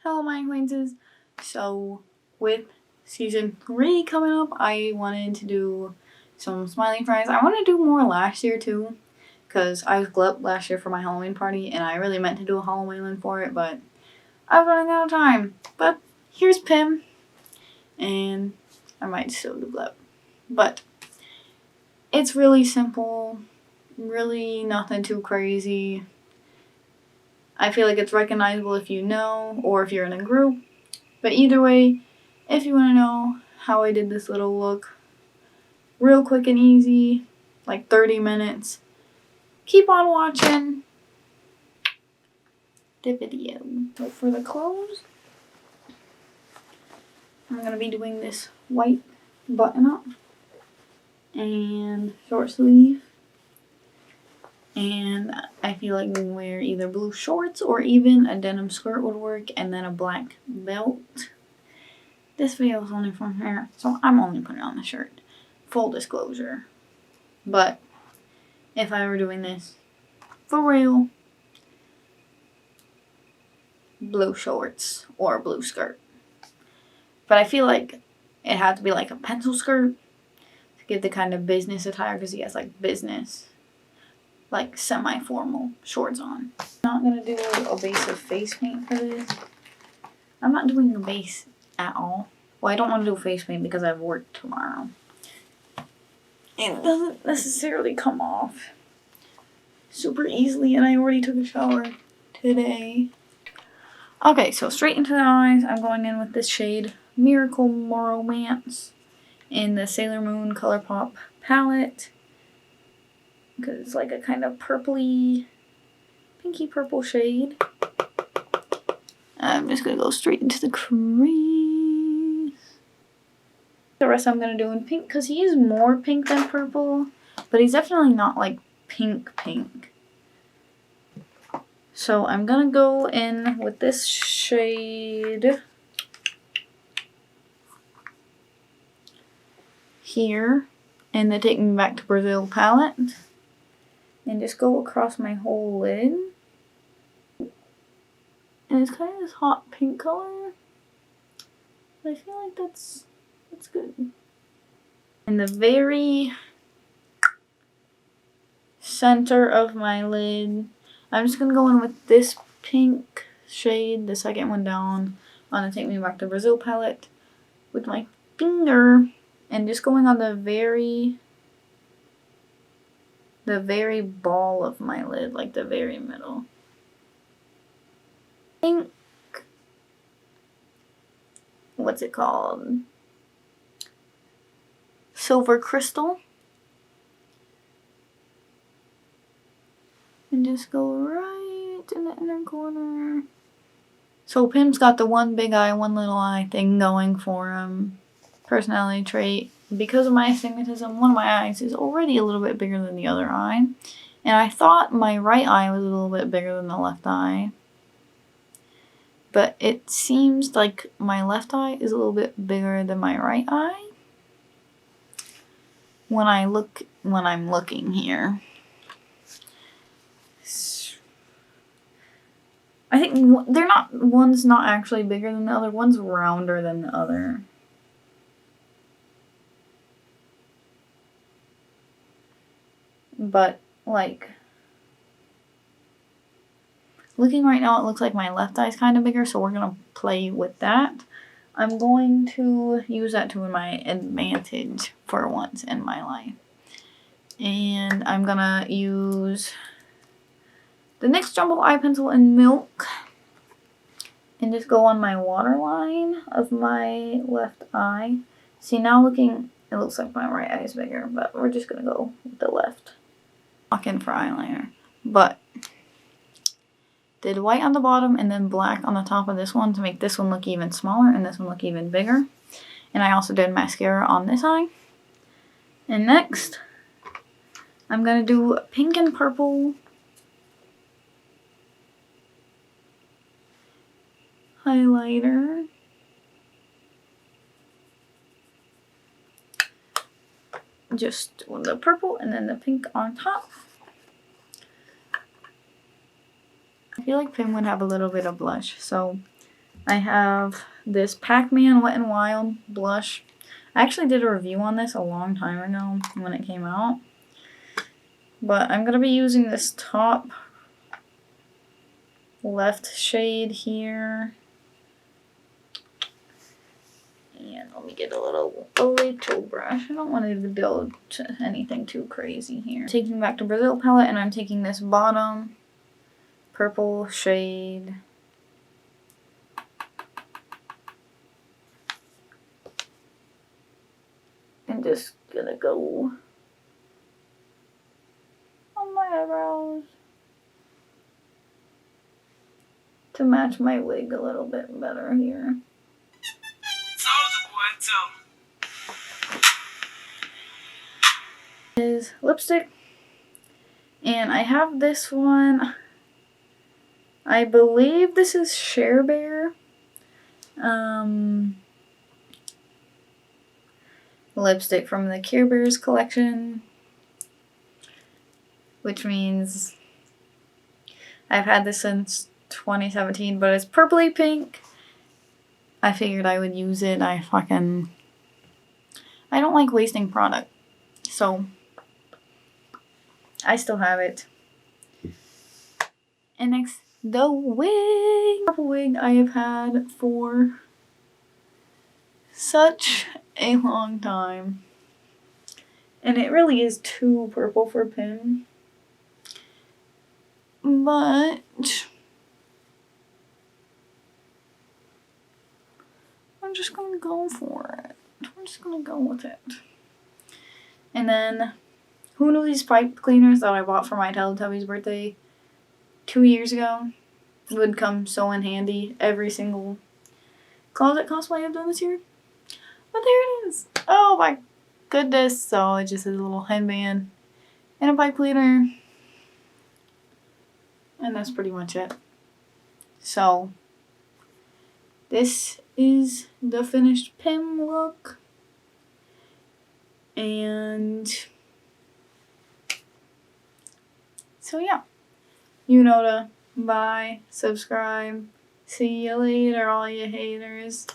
Hello, my acquaintances. So, with season 3 coming up, I wanted to do some smiling fries. I want to do more last year too, because I was glup last year for my Halloween party, and I really meant to do a Hallowhalen for it, but I was running out of time. But here's Pim, and I might still do glup. But it's really simple, really nothing too crazy. I feel like it's recognizable if you know, or if you're in a group. But either way, if you want to know how I did this little look, real quick and easy, like 30 minutes, keep on watching the video. So for the clothes, I'm going to be doing this white button up and short sleeve. And I feel like we can wear either blue shorts or even a denim skirt would work, and then a black belt. This video is only from here, so I'm only putting on the shirt. Full disclosure. But if I were doing this for real, blue shorts or a blue skirt. But I feel like it had to be like a pencil skirt to give the kind of business attire, because he has like business, like semi-formal shorts on. I'm not going to do a base of face paint for this. I'm not doing a base at all. Well, I don't want to do face paint because I have work tomorrow. It doesn't necessarily come off super easily, and I already took a shower today. Okay, so straight into the eyes, I'm going in with this shade Miracle Romance in the Sailor Moon ColourPop palette, because it's like a kind of purpley, pinky purple shade. I'm just going to go straight into the crease. The rest I'm going to do in pink, because he is more pink than purple, but he's definitely not like pink. So I'm going to go in with this shade here in the Take Me Back to Brazil palette, and just go across my whole lid. And it's kind of this hot pink color, but I feel like that's good. In the very center of my lid, I'm just going to go in with this pink shade, the second one down on the Take Me Back to Brazil palette, with my finger, and just going on the very ball of my lid, like the very middle. Pink, what's it called? Silver crystal. And just go right in the inner corner. So Pim's got the one big eye, one little eye thing going for him. Personality trait. Because of my astigmatism, one of my eyes is already a little bit bigger than the other eye. And I thought my right eye was a little bit bigger than the left eye. But it seems like my left eye is a little bit bigger than my right eye when I'm looking here. I think one's not actually bigger than the other, one's rounder than the other. But like, looking right now, it looks like my left eye is kind of bigger, so we're going to play with that. I'm going to use that to my advantage for once in my life. And I'm going to use the NYX Jumbo Eye Pencil in Milk and just go on my waterline of my left eye. See, now looking, it looks like my right eye is bigger, but we're just going to go with the left. Lock in for eyeliner. But did white on the bottom and then black on the top of this one to make this one look even smaller and this one look even bigger. And I also did mascara on this eye. And next, I'm going to do pink and purple highlighter. Just the purple and then the pink on top. I feel like Pim would have a little bit of blush, so I have this Pac-Man Wet n Wild blush. I actually did a review on this a long time ago when it came out. But I'm going to be using this top left shade here. And let me get a little brush. I don't want to go to anything too crazy here. Taking Back to Brazil palette, and I'm taking this bottom purple shade. And just gonna go on my eyebrows to match my wig a little bit better here. Is lipstick, and I have this one. I believe this is Share Bear lipstick from the Care Bears collection, which means I've had this since 2017, but it's purpley pink. I figured I would use it. I don't like wasting product, so I still have it. And next, the wig. Purple wig I have had for such a long time. And it really is too purple for Pim. But I'm just gonna go for it. I'm just gonna go with it. And then, who knew these pipe cleaners that I bought for my Teletubby's birthday 2 years ago would come so in handy every single closet cosplay I've done this year? But there it is. Oh my goodness. So it just has a little headband and a pipe cleaner. And that's pretty much it. So this is the finished Pim look. And so yeah. You know to bye, subscribe. See you later, all you haters.